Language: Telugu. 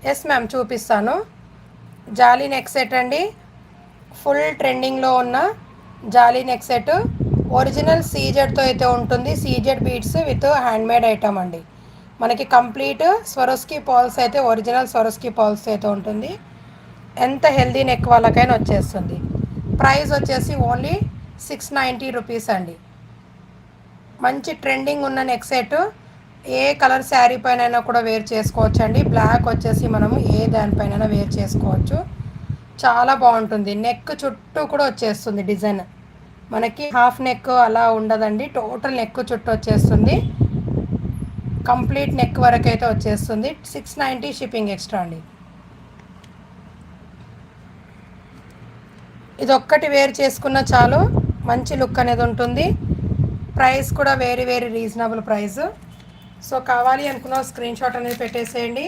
ఎస్ మ్యామ్, చూపిస్తాను. జాలీ నెక్ సెట్ అండి. ఫుల్ ట్రెండింగ్లో ఉన్న జాలీ నెక్ సెట్. ఒరిజినల్ సీజెడ్తో అయితే ఉంటుంది. CZ beads with handmade item అండి. మనకి కంప్లీట్ స్వరోస్కి పాల్స్ అయితే ఒరిజినల్ స్వరోస్కి పాల్స్ అయితే ఉంటుంది. ఎంత హెల్దీ నెక్ వాళ్ళకైనా వచ్చేస్తుంది. ప్రైస్ వచ్చేసి ఓన్లీ 690 రూపీస్ అండి. మంచి ట్రెండింగ్ ఉన్న నెక్ సెట్. ఏ కలర్ శారీ పైన కూడా వేర్ చేసుకోవచ్చు అండి. బ్లాక్ వచ్చేసి మనము ఏ దానిపైన వేర్ చేసుకోవచ్చు. చాలా బాగుంటుంది. నెక్ చుట్టూ కూడా వచ్చేస్తుంది డిజైన్. మనకి హాఫ్ నెక్ అలా ఉండదండి, టోటల్ నెక్ చుట్టూ వచ్చేస్తుంది. కంప్లీట్ నెక్ వరకు అయితే వచ్చేస్తుంది. 690 షిప్పింగ్ ఎక్స్ట్రా అండి. ఇది ఒక్కటి వేర్ చేసుకున్న చాలు, మంచి లుక్ అనేది ఉంటుంది. ప్రైస్ కూడా very very reasonable price. So కావాలి అనుకున్న స్క్రీన్ షాట్ అనేది పెట్టేసేయండి.